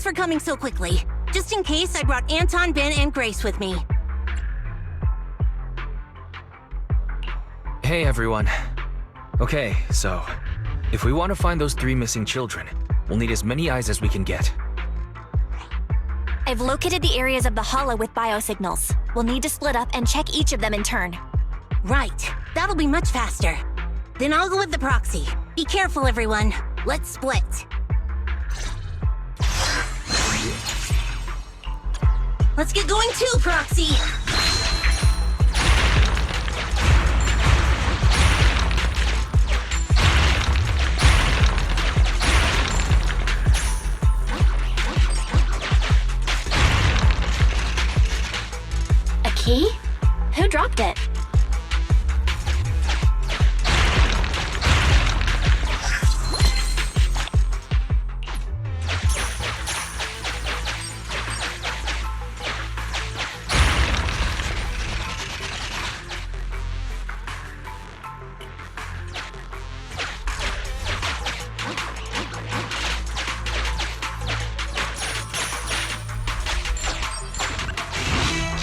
for coming so quickly. Just in case, I brought Anton, Ben, and Grace with me. Hey everyone. Okay, so if we want to find those 3 missing children, we'll need as many eyes as we can get. I've located the areas of the hollow with biosignals. We'll need to split up and check each of them in turn. Right. That'll be much faster. Then I'll go with the proxy. Be careful, everyone. Let's split. Let's get going too, proxy! A key? Who dropped it?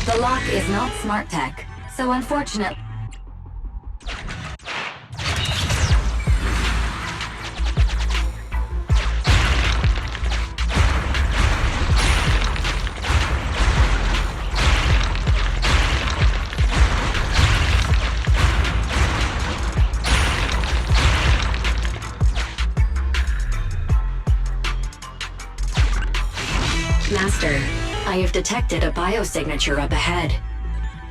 The lock is not smart tech, so unfortunate. Master, I have detected a biosignature up ahead.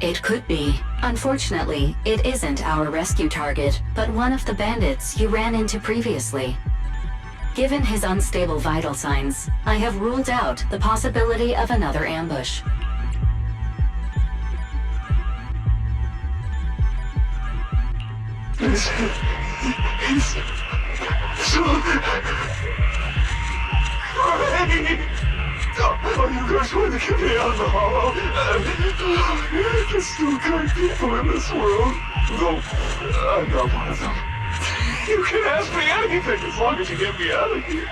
It could be. Unfortunately, it isn't our rescue target, but one of the bandits you ran into previously. Given his unstable vital signs, I have ruled out the possibility of another ambush. Oh, you guys want to get me out of the hollow? There's still kind people in this world. Though, I'm not one of them. You can ask me anything as long as you get me out of here.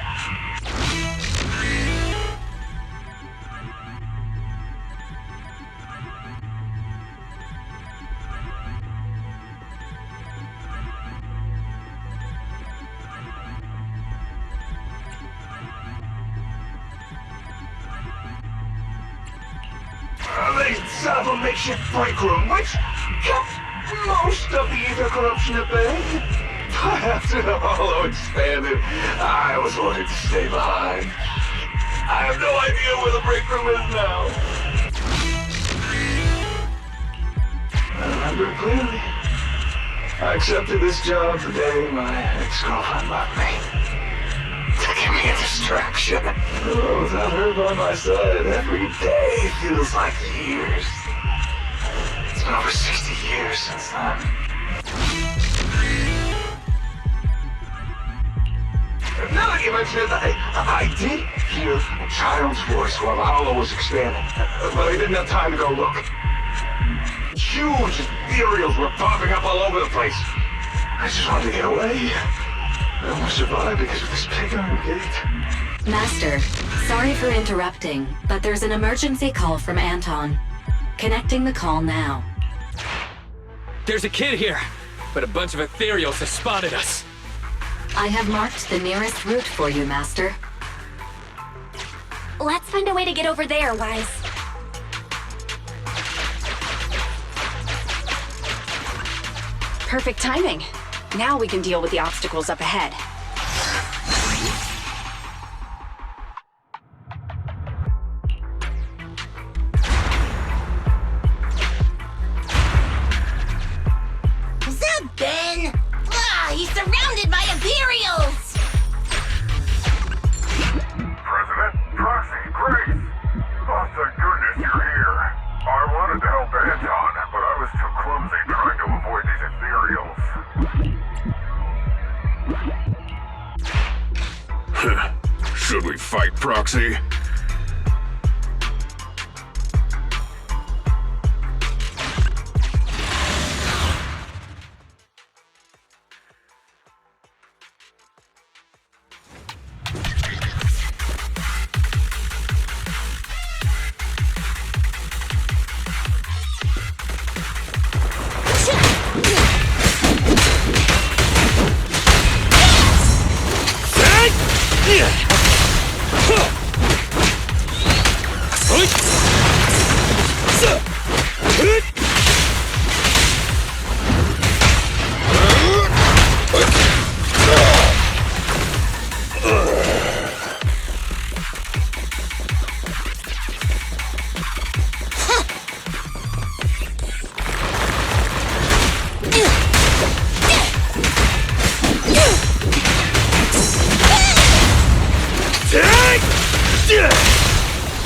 They set up a makeshift break room, which kept most of the ether corruption at bay. But after the hollow expanded, I was ordered to stay behind. I have no idea where the break room is now. I remember it clearly. I accepted this job the day my ex-girlfriend left me. To give me a distraction. Oh, without her by my side, every day feels like years. It's been over 60 years since then. Now that you mention it, I did hear a child's voice while the hollow was expanding, but I didn't have time to go look. Huge ethereals were popping up all over the place. I just wanted to get away. I almost survived because of this big iron gate. Master, sorry for interrupting, but there's an emergency call from Anton. Connecting the call now. There's a kid here, but a bunch of ethereals have spotted us. I have marked the nearest route for you, Master. Let's find a way to get over there, Wise. Perfect timing. Now we can deal with the obstacles up ahead. Is that Ben? Ah, he's surrounded by ethereals! President, Proxy, Grace. Oh, thank goodness you're here. I wanted to help Anton, but I was too clumsy trying to avoid these ethereals. Should we fight, Proxy?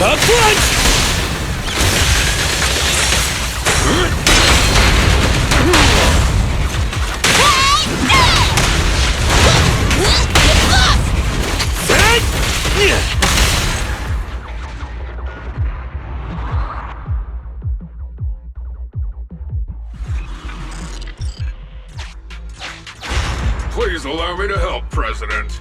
Up front! Please allow me to help, President.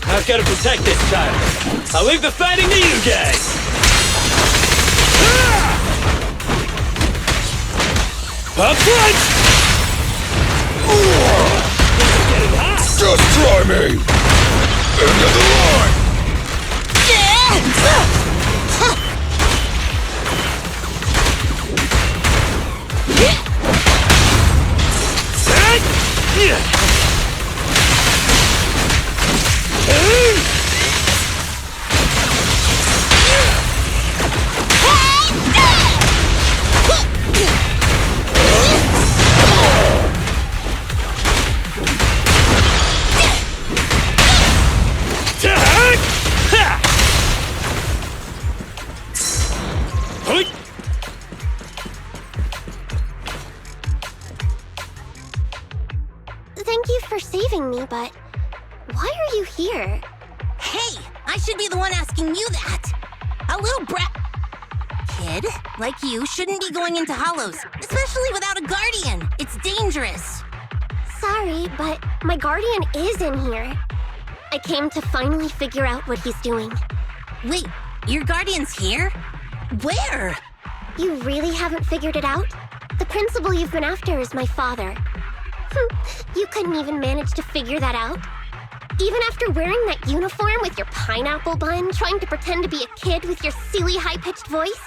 I've got to protect this child. I'll leave the fighting to you guys. Up front! Just try me! End of the line! Thank you for saving me, but why are you here? Hey, I should be the one asking you that. A little brat kid like you shouldn't be going into hollows, especially without a guardian. It's dangerous. Sorry, but my guardian is in here. I came to finally figure out what he's doing. Wait, your guardian's here? Where? You really haven't figured it out? The principal you've been after is my father. You couldn't even manage to figure that out? Even after wearing that uniform with your pineapple bun, trying to pretend to be a kid with your silly high-pitched voice?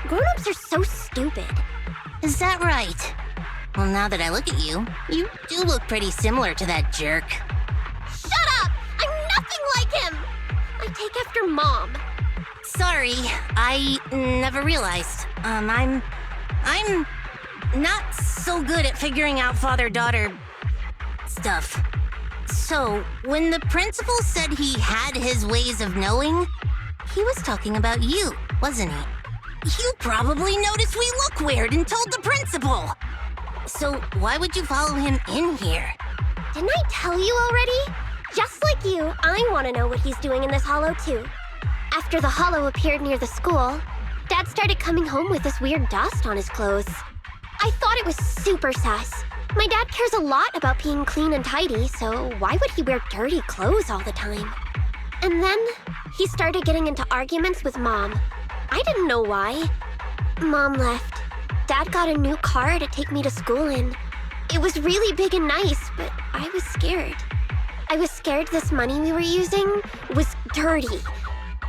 Grown-ups are so stupid. Is that right? Well, now that I look at you, you do look pretty similar to that jerk. Shut up! I'm nothing like him! I take after Mom. Sorry, I never realized. I'm not so good at figuring out father-daughter stuff. So, when the principal said he had his ways of knowing, he was talking about you, wasn't he? You probably noticed we look weird and told the principal. So, why would you follow him in here? Didn't I tell you already? Just like you, I want to know what he's doing in this hollow too. After the hollow appeared near the school, Dad started coming home with this weird dust on his clothes. I thought it was super sus. My dad cares a lot about being clean and tidy, so why would he wear dirty clothes all the time? And then he started getting into arguments with Mom. I didn't know why. Mom left. Dad got a new car to take me to school in. It was really big and nice, but I was scared. I was scared this money we were using was dirty.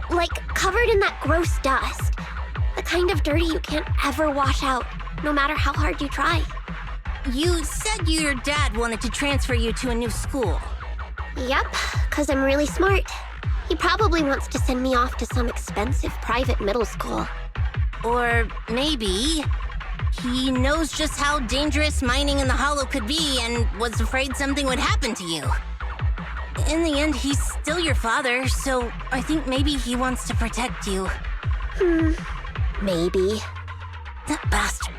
Like, covered in that gross dust. The kind of dirty you can't ever wash out, no matter how hard you try. You said your dad wanted to transfer you to a new school. Yep, 'cause I'm really smart. He probably wants to send me off to some expensive private middle school. Or maybe he knows just how dangerous mining in the hollow could be and was afraid something would happen to you. In the end, he's still your father, so I think maybe he wants to protect you. Maybe. That bastard.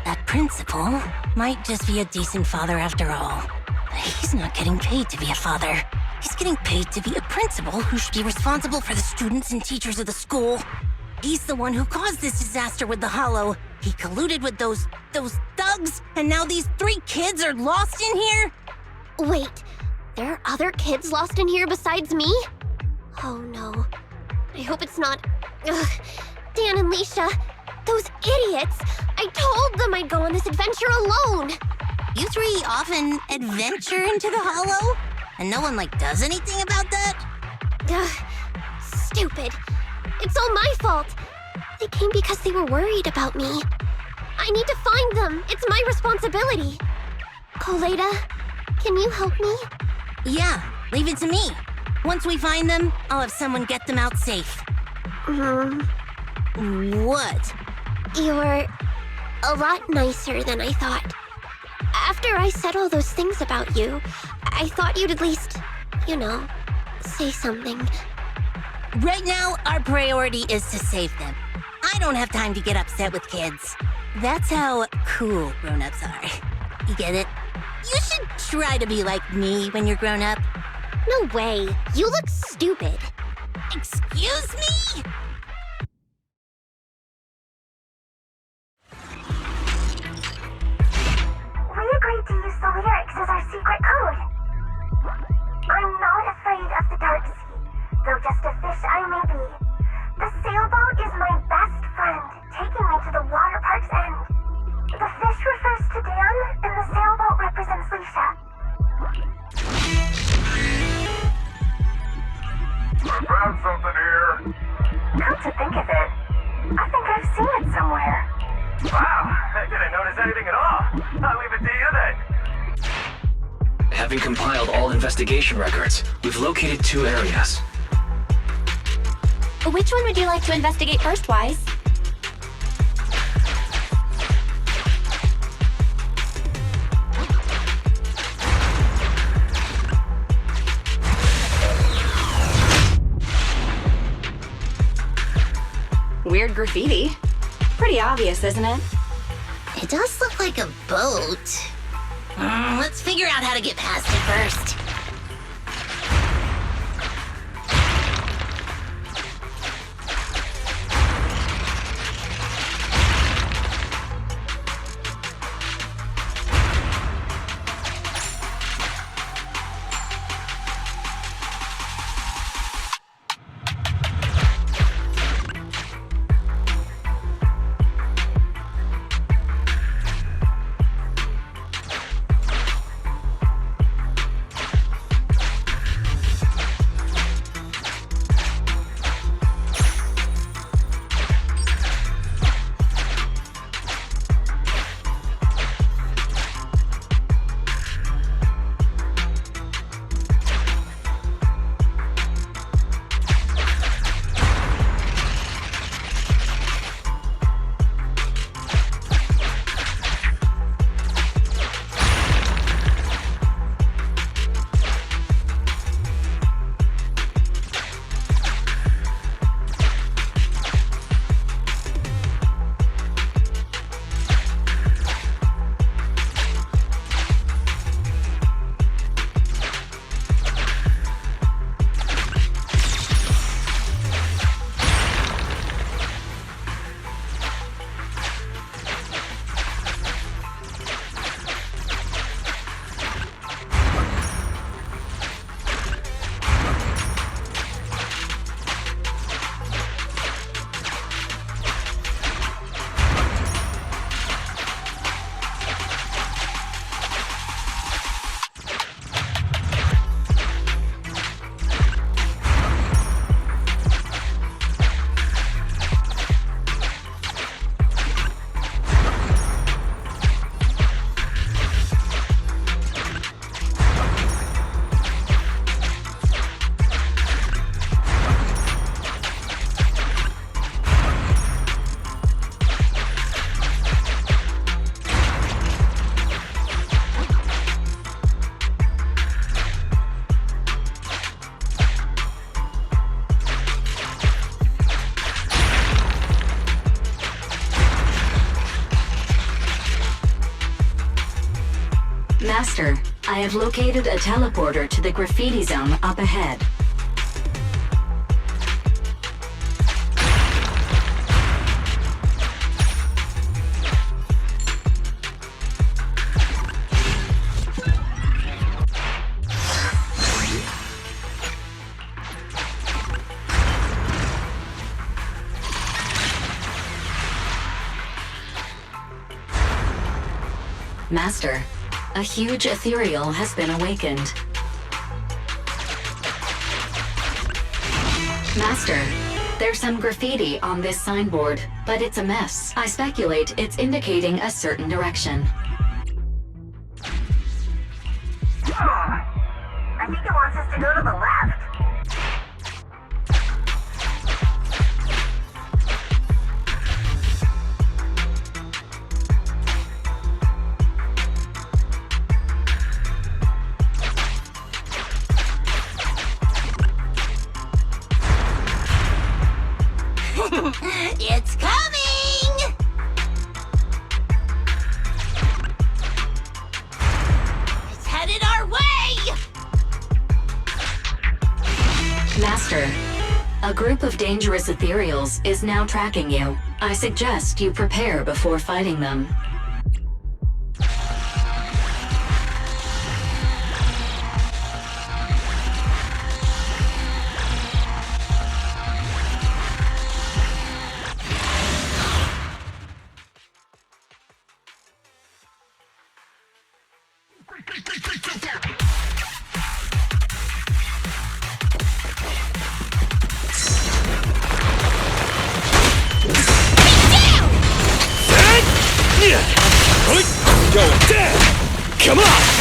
That principal might just be a decent father after all. But he's not getting paid to be a father. He's getting paid to be a principal who should be responsible for the students and teachers of the school. He's the one who caused this disaster with the Hollow. He colluded with those thugs, and now these 3 kids are lost in here? Wait, there are other kids lost in here besides me? Oh no. I hope it's not... Ugh. Dan and Leisha, those idiots! I told them I'd go on this adventure alone! You 3 often adventure into the Hollow? And no one, does anything about that? Ugh. Stupid. It's all my fault. They came because they were worried about me. I need to find them. It's my responsibility. Koleda, can you help me? Yeah, leave it to me. Once we find them, I'll have someone get them out safe. What? You're a lot nicer than I thought. After I said all those things about you, I thought you'd at least, say something. Right now, our priority is to save them. I don't have time to get upset with kids. That's how cool grown-ups are. You get it? You should try to be like me when you're grown up. No way. You look stupid. Excuse me? We agreed to use the lyrics as our secret code. I'm not afraid of the dark sea, though just a fish I may be. The sailboat is my best friend, taking me to the water park's end. The fish refers to Dan, and the sailboat represents Leisha. I found something here. Come to think of it, I think I've seen it somewhere. Wow, I didn't notice anything at all. I'll leave it to you then. Having compiled all investigation records, we've located 2 areas. Which one would you like to investigate first, Wise? Weird graffiti. Pretty obvious, isn't it? It does look like a boat. Let's figure out how to get past it first. Master, I have located a teleporter to the graffiti zone up ahead. Master, a huge ethereal has been awakened. Master, there's some graffiti on this signboard, but it's a mess. I speculate it's indicating a certain direction. I think it wants us to go to the left. It's coming! It's headed our way! Master, a group of dangerous ethereals is now tracking you. I suggest you prepare before fighting them. Going down! Come on!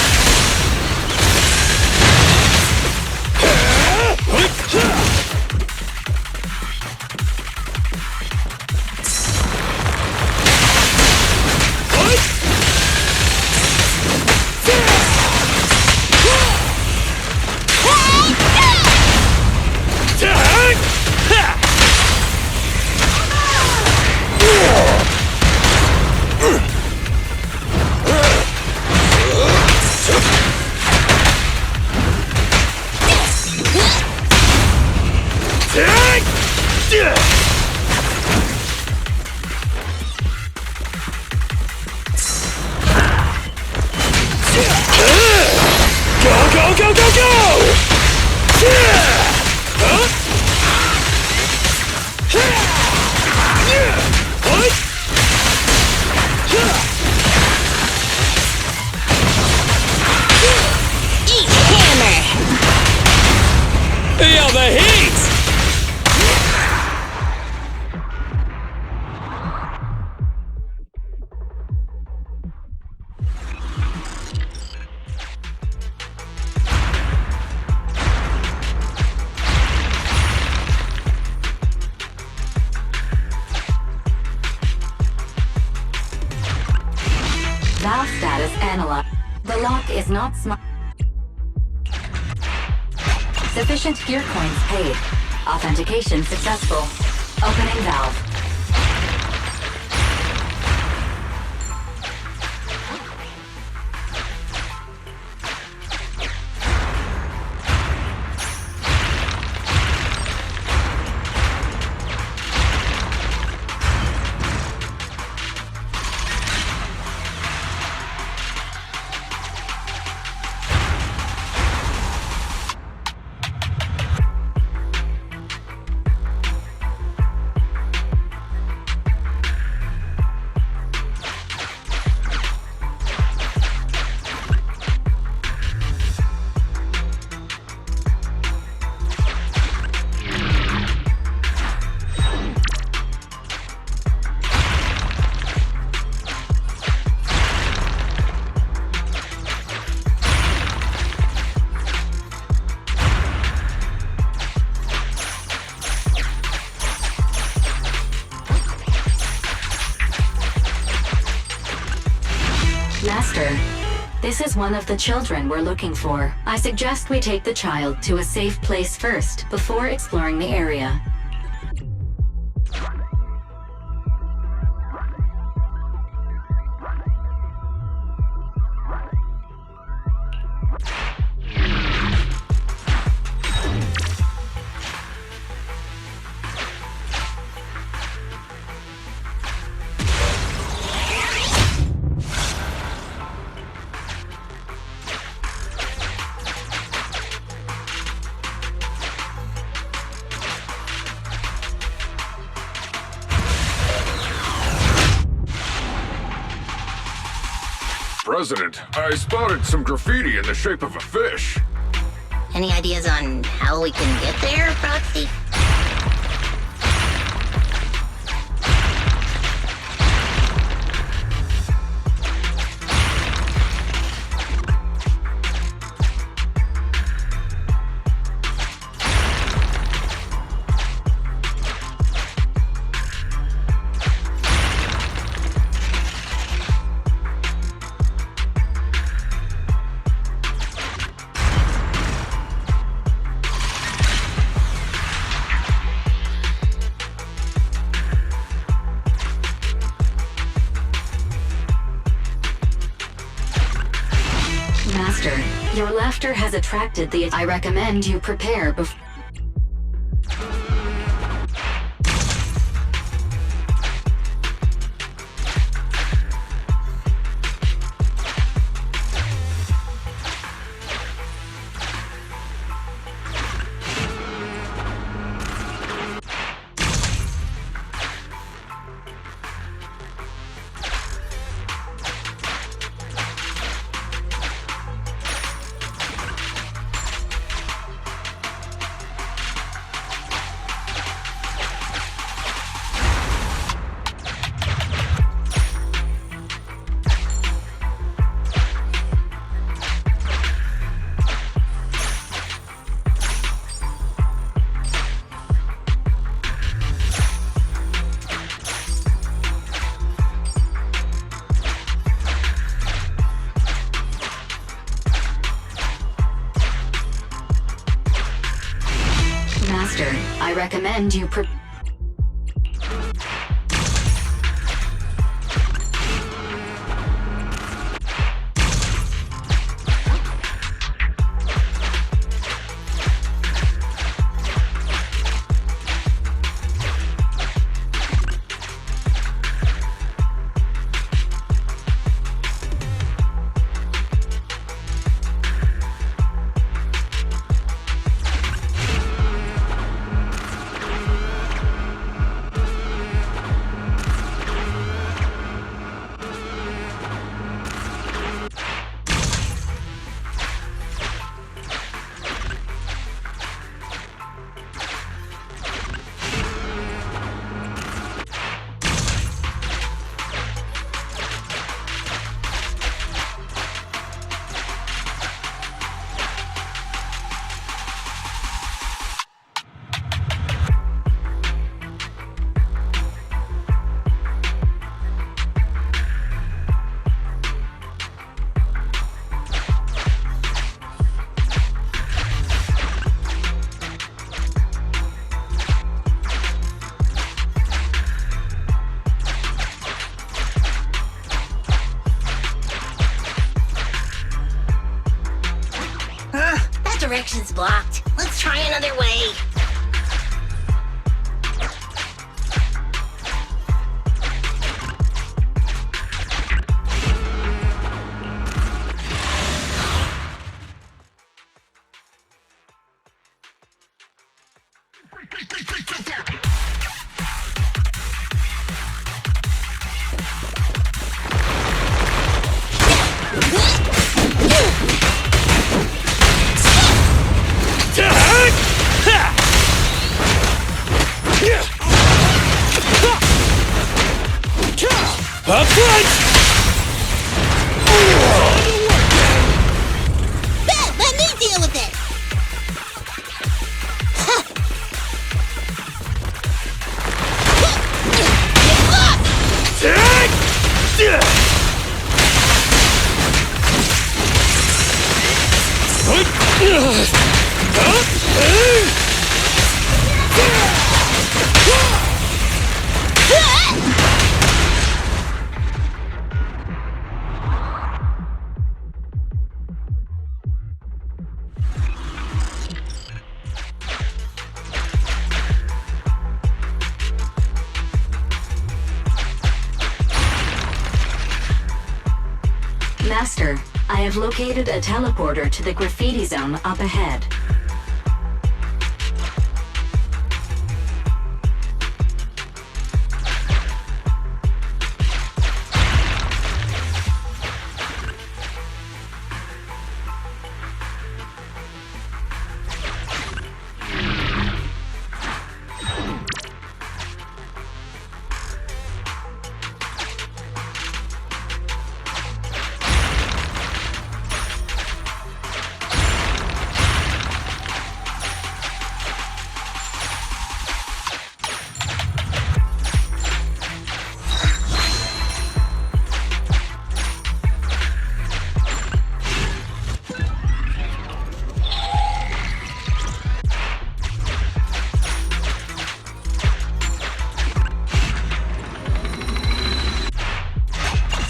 Feel the heat! Valve status analyzed. The lock is not smart. Sufficient gear coins paid. Authentication successful. Opening valve. Master, this is one of the children we're looking for. I suggest we take the child to a safe place first, before exploring the area. President, I spotted some graffiti in the shape of a fish. Any ideas on how we can get there, Proxy? Master, your laughter has attracted the... I recommend you prepare before... Master, I recommend you That direction's blocked. Let's try another way. Let me deal with it! Master, I have located a teleporter to the graffiti zone up ahead.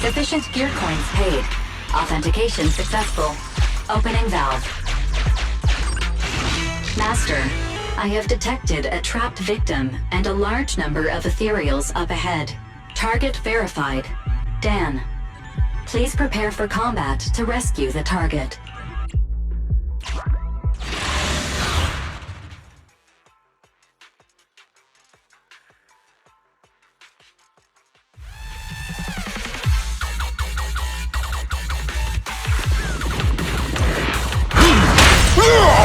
Sufficient gear coins paid. Authentication successful. Opening valve. Master, I have detected a trapped victim and a large number of ethereals up ahead. Target verified. Dan. Please prepare for combat to rescue the target.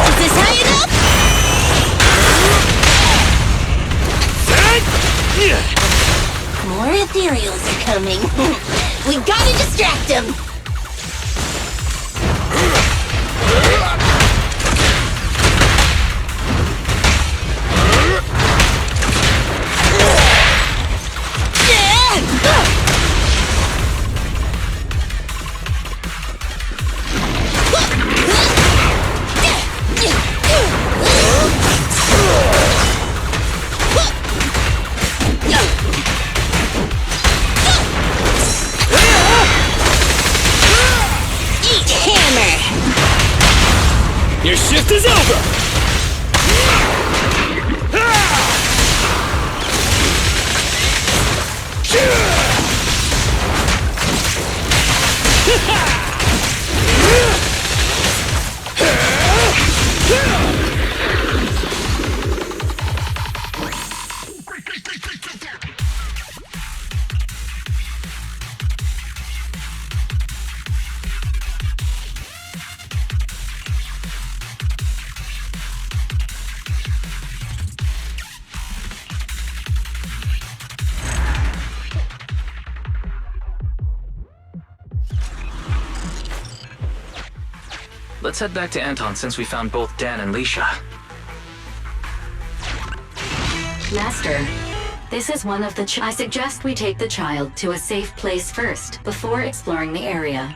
Is this how you go? More ethereals are coming. We gotta distract them. Your shift is over! Let's head back to Anton since we found both Dan and Leisha. Master, this is one of the I suggest we take the child to a safe place first, before exploring the area.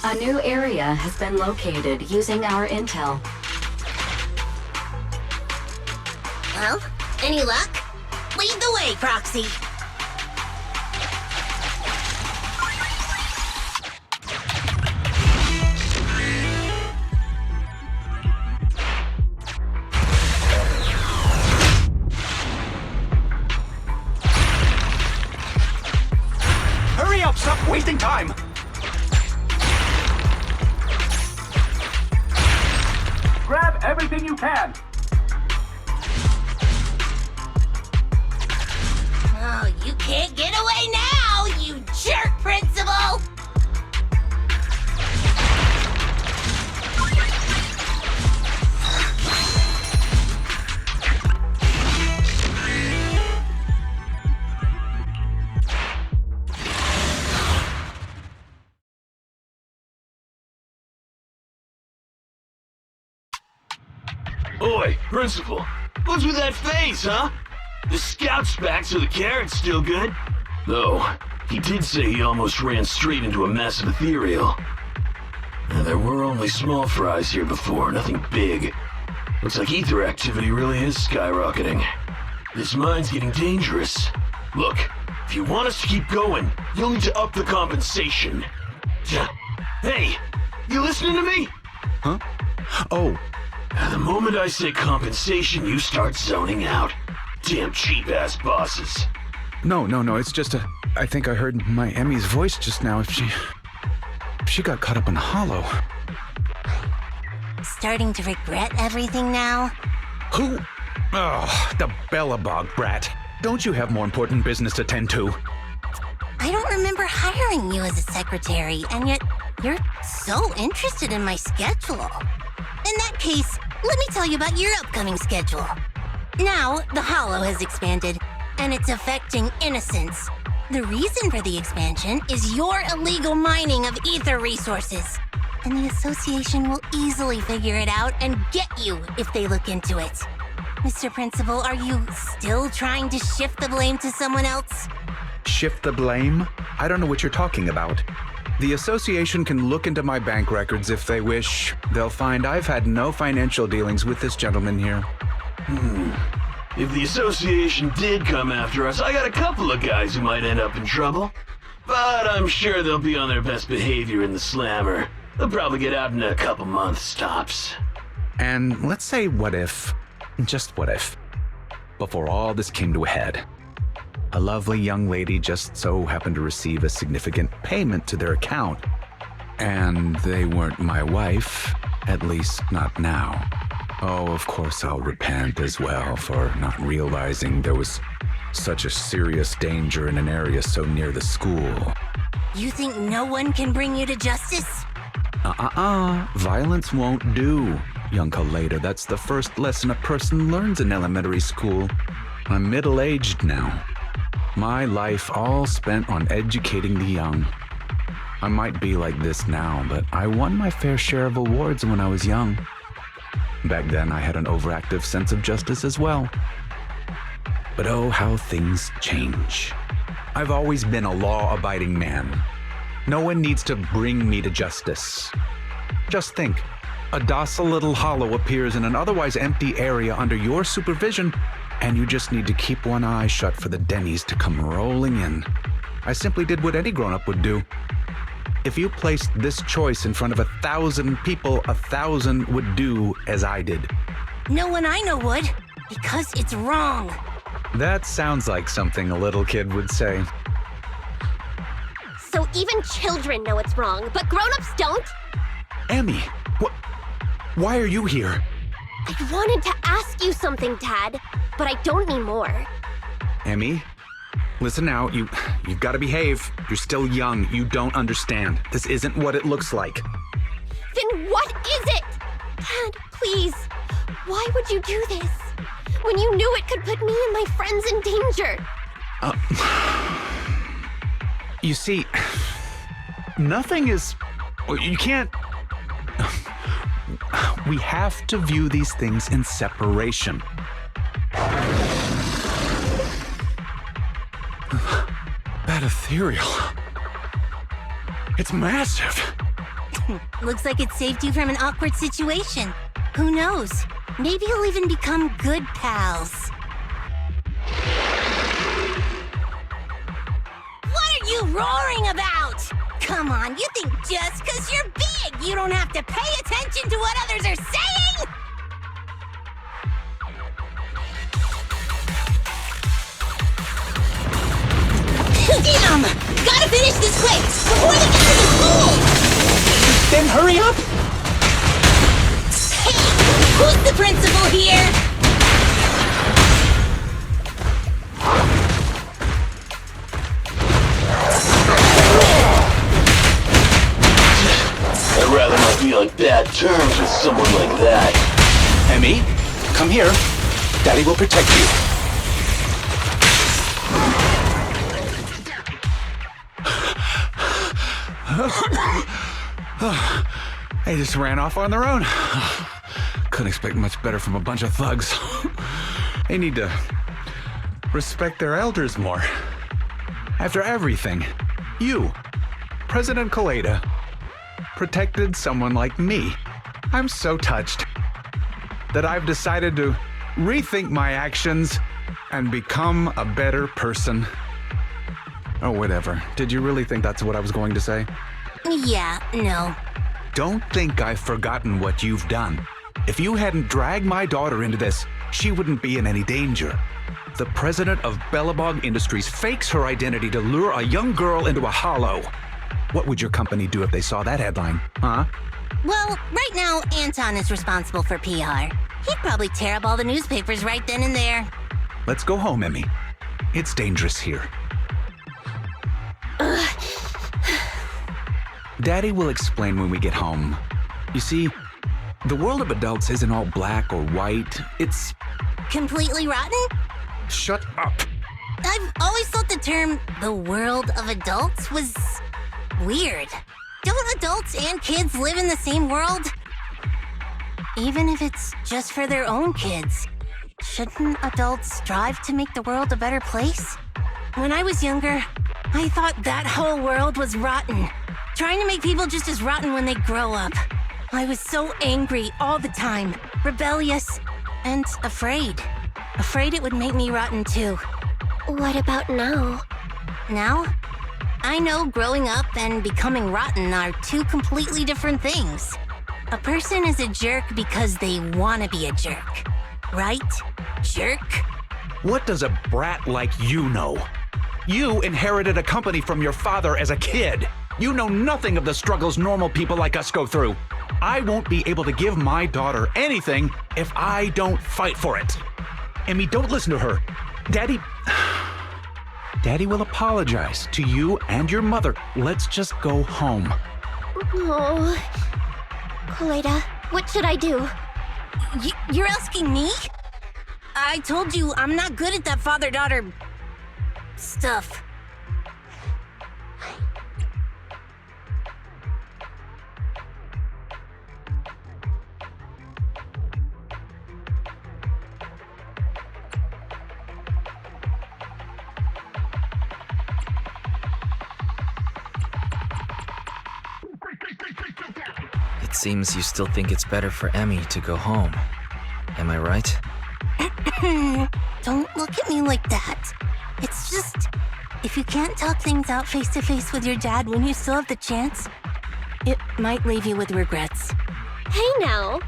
A new area has been located using our intel. Well, any luck? Lead the way, Proxy. Hurry up! Stop wasting time! Grab everything you can! Oh, you can't get away now, you jerk, Principal! Oi, Principal, what's with that face, huh? The scout's back, so the carrot's still good. Though, he did say he almost ran straight into a massive ethereal. Now, there were only small fries here before, nothing big. Looks like ether activity really is skyrocketing. This mine's getting dangerous. Look, if you want us to keep going, you'll need to up the compensation. Hey, you listening to me? Huh? Oh. The moment I say compensation, you start zoning out. Damn cheap-ass bosses. No, it's just I think I heard my Emmy's voice just now. If she got caught up in Hollow. Starting to regret everything now? Who? Oh, the Bellabog brat. Don't you have more important business to tend to? I don't remember hiring you as a secretary, and yet you're so interested in my schedule. In that case, let me tell you about your upcoming schedule. Now, the Hollow has expanded, and it's affecting innocents. The reason for the expansion is your illegal mining of ether resources. And the association will easily figure it out and get you if they look into it. Mr. Principal, are you still trying to shift the blame to someone else? Shift the blame? I don't know what you're talking about. The association can look into my bank records if they wish. They'll find I've had no financial dealings with this gentleman here. If the association did come after us, I got a couple of guys who might end up in trouble. But I'm sure they'll be on their best behavior in the slammer. They'll probably get out in a couple months, tops. And let's say what if, just what if, before all this came to a head, a lovely young lady just so happened to receive a significant payment to their account. And they weren't my wife, at least not now. Oh, of course I'll repent as well for not realizing there was such a serious danger in an area so near the school. You think no one can bring you to justice? Violence won't do, young Koleda. That's the first lesson a person learns in elementary school. I'm middle-aged now. My life all spent on educating the young. I might be like this now, but I won my fair share of awards when I was young. Back then, I had an overactive sense of justice as well. But oh, how things change. I've always been a law-abiding man. No one needs to bring me to justice. Just think, a docile little hollow appears in an otherwise empty area under your supervision, and you just need to keep one eye shut for the Denny's to come rolling in. I simply did what any grown-up would do. If you placed this choice in front of 1,000 people, 1,000 would do as I did. No one I know would, because it's wrong. That sounds like something a little kid would say. So even children know it's wrong, but grown-ups don't? Emmy, why are you here? I wanted to ask you something, Tad, but I don't anymore. Emmy, listen now, you've got to behave. You're still young. You don't understand. This isn't what it looks like. Then what is it? Tad, please. Why would you do this? When you knew it could put me and my friends in danger. You see, nothing is... You can't... We have to view these things in separation. That ethereal... It's massive. Looks like it saved you from an awkward situation. Who knows? Maybe you'll even become good pals. What are you roaring about? Come on, you think just 'cause you're big, you don't have to pay attention to what others are saying? Damn! Gotta finish this quick before they get to the school! Then hurry up! Hey! Who's the principal here? I'd rather not be on bad terms with someone like that. Emmy, come here. Daddy will protect you. They just ran off on their own. Couldn't expect much better from a bunch of thugs. They need to respect their elders more. After everything, you, President Koleda, protected someone like me. I'm so touched. that I've decided to rethink my actions and become a better person. Oh, whatever. Did you really think that's what I was going to say? Yeah, no. Don't think I've forgotten what you've done. If you hadn't dragged my daughter into this, she wouldn't be in any danger. The president of Bellabog Industries fakes her identity to lure a young girl into a hollow. What would your company do if they saw that headline, huh? Well, right now, Anton is responsible for PR. He'd probably tear up all the newspapers right then and there. Let's go home, Emmy. It's dangerous here. Daddy will explain when we get home. You see, the world of adults isn't all black or white. It's... Completely rotten? Shut up. I've always thought the term the world of adults was weird. Don't adults and kids live in the same world? Even if it's just for their own kids, shouldn't adults strive to make the world a better place? When I was younger, I thought that whole world was rotten, trying to make people just as rotten when they grow up. I was so angry all the time, rebellious, and afraid. Afraid it would make me rotten too. What about now? Now? I know growing up and becoming rotten are two completely different things. A person is a jerk because they want to be a jerk. Right? Jerk? What does a brat like you know? You inherited a company from your father as a kid. You know nothing of the struggles normal people like us go through. I won't be able to give my daughter anything if I don't fight for it. Emmy, don't listen to her. Daddy will apologize to you and your mother. Let's just go home. Oh. Koleda, what should I do? You're asking me? I told you I'm not good at that father-daughter stuff. It seems you still think it's better for Emmy to go home. Am I right? Don't look at me like that. It's just, if you can't talk things out face to face with your dad when you still have the chance, it might leave you with regrets. Hey now,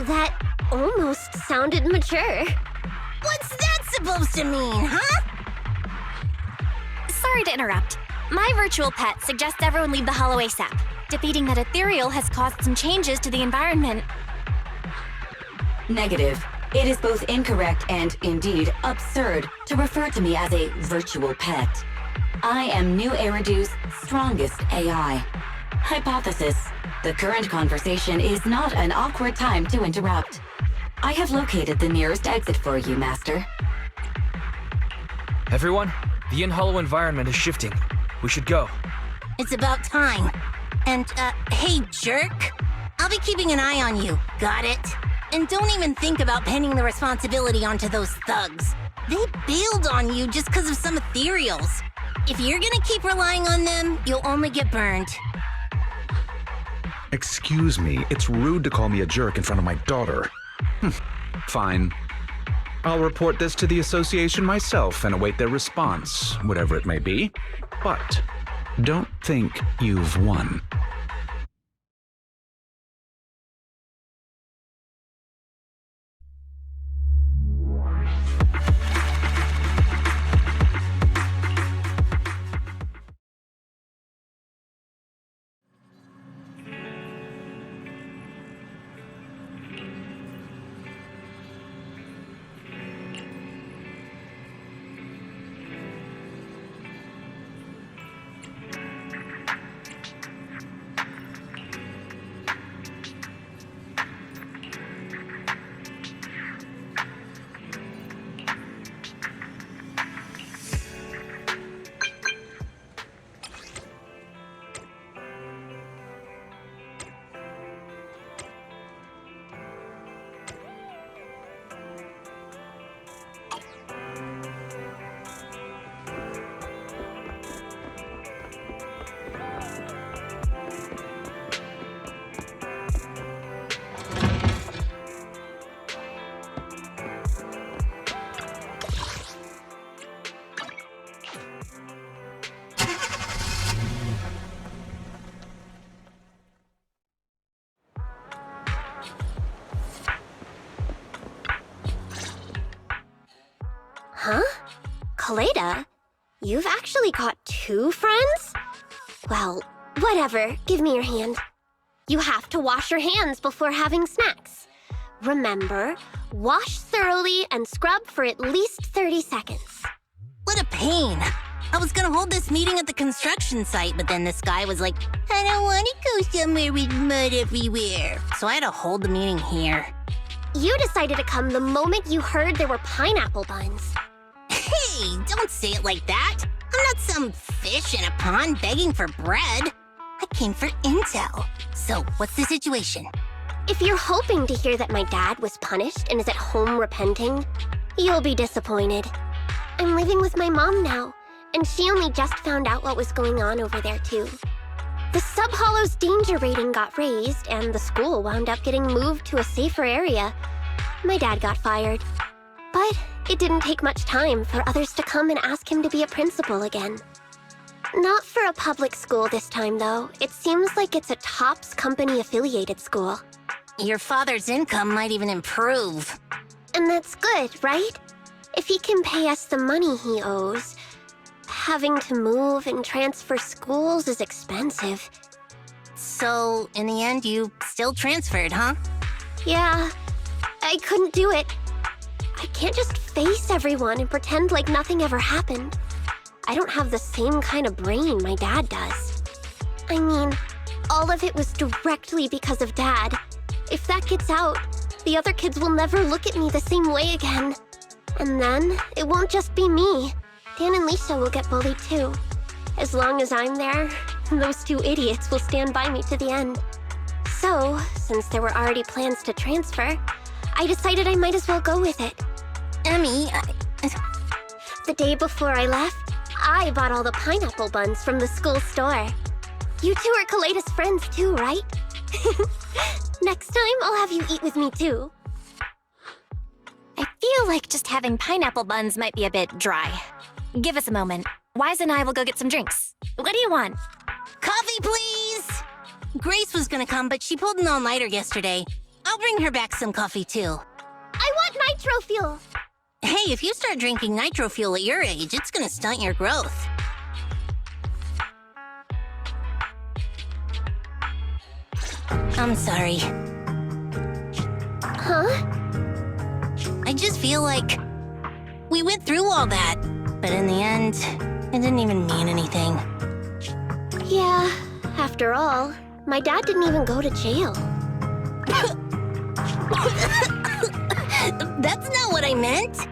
that almost sounded mature. What's that supposed to mean, huh? Sorry to interrupt. My virtual pet suggests everyone leave the Hollow ASAP. Defeating that ethereal has caused some changes to the environment. Negative. It is both incorrect and, indeed, absurd to refer to me as a virtual pet. I am New Eridu's strongest AI. Hypothesis. The current conversation is not an awkward time to interrupt. I have located the nearest exit for you, Master. Everyone, the in-hollow environment is shifting. We should go. It's about time. And, hey, jerk. I'll be keeping an eye on you. Got it? And don't even think about pinning the responsibility onto those thugs. They bailed on you just because of some ethereals. If you're gonna keep relying on them, you'll only get burned. Excuse me, it's rude to call me a jerk in front of my daughter. Fine. I'll report this to the association myself and await their response, whatever it may be. But don't think you've won. Huh? Koleda? You've actually got 2 friends? Well, whatever. Give me your hand. You have to wash your hands before having snacks. Remember, wash thoroughly and scrub for at least 30 seconds. What a pain. I was gonna hold this meeting at the construction site, but then this guy was like, I don't want to go somewhere with mud everywhere. So I had to hold the meeting here. You decided to come the moment you heard there were pineapple buns. Hey, don't say it like that. I'm not some fish in a pond begging for bread. I came for intel. So, what's the situation? If you're hoping to hear that my dad was punished and is at home repenting, you'll be disappointed. I'm living with my mom now, and she only just found out what was going on over there too. The Sub-Hollow's danger rating got raised, and the school wound up getting moved to a safer area. My dad got fired. But it didn't take much time for others to come and ask him to be a principal again. Not for a public school this time, though. It seems like it's a TOPS company-affiliated school. Your father's income might even improve. And that's good, right? If he can pay us the money he owes, having to move and transfer schools is expensive. So, in the end, you still transferred, huh? Yeah, I couldn't do it. I can't just face everyone and pretend like nothing ever happened. I don't have the same kind of brain my dad does. I mean, all of it was directly because of Dad. If that gets out, the other kids will never look at me the same way again. And then, it won't just be me. Dan and Lisa will get bullied too. As long as I'm there, those 2 idiots will stand by me to the end. So, since there were already plans to transfer, I decided I might as well go with it. Emmy, The day before I left, I bought all the pineapple buns from the school store. You 2 are Koleda's friends too, right? Next time, I'll have you eat with me too. I feel like just having pineapple buns might be a bit dry. Give us a moment. Wise and I will go get some drinks. What do you want? Coffee, please! Grace was gonna come, but she pulled an all-nighter yesterday. I'll bring her back some coffee, too. I want nitro fuel! Hey, if you start drinking nitro fuel at your age, it's gonna stunt your growth. I'm sorry. Huh? I just feel like we went through all that, but in the end, it didn't even mean anything. Yeah, after all, my dad didn't even go to jail. That's not what I meant.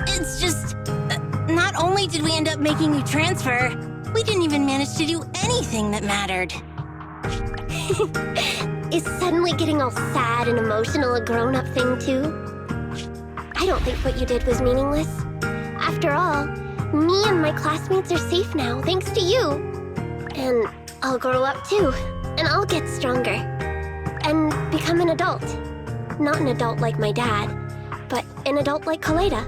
It's just, not only did we end up making you transfer, we didn't even manage to do anything that mattered. Is suddenly getting all sad and emotional a grown-up thing too? I don't think what you did was meaningless. After all, me and my classmates are safe now, thanks to you. And I'll grow up too, and I'll get stronger. And become an adult. Not an adult like my dad, but an adult like Koleda.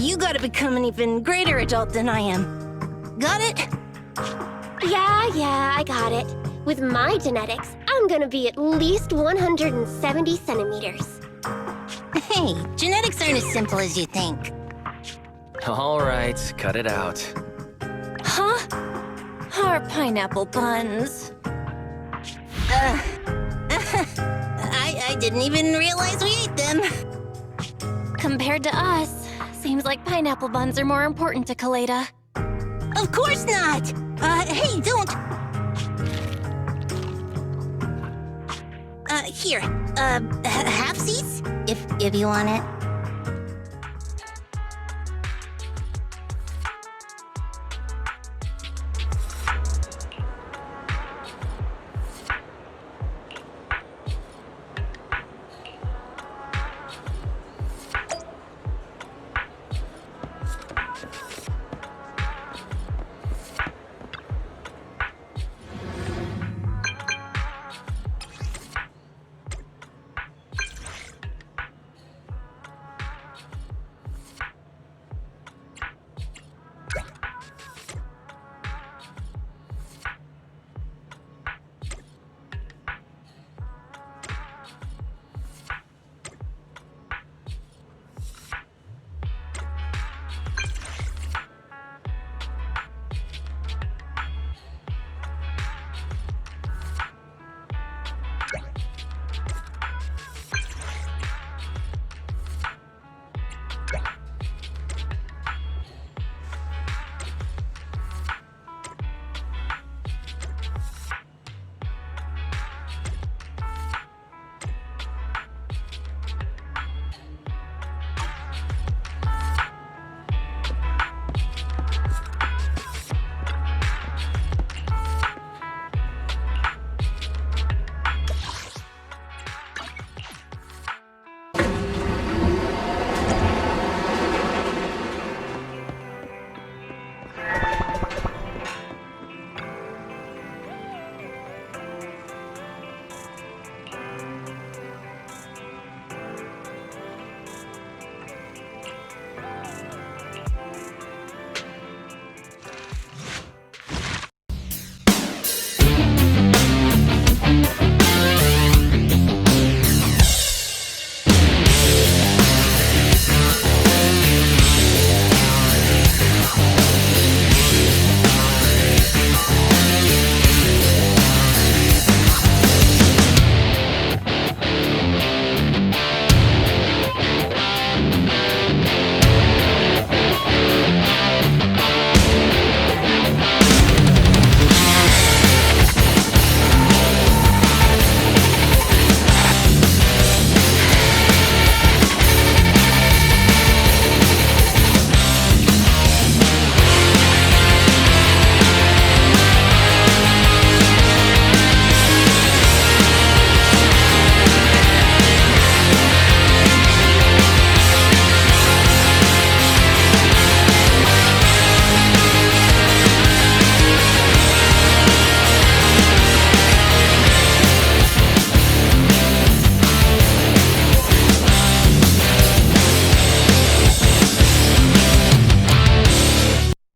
You gotta become an even greater adult than I am. Got it? Yeah, I got it. With my genetics, I'm gonna be at least 170 centimeters. Hey, genetics aren't as simple as you think. All right, cut it out. Huh? Our pineapple buns. I didn't even realize we ate them. Compared to us, seems like pineapple buns are more important to Koleda. Of course not! Hey, don't! Here, halfsies? If you want it.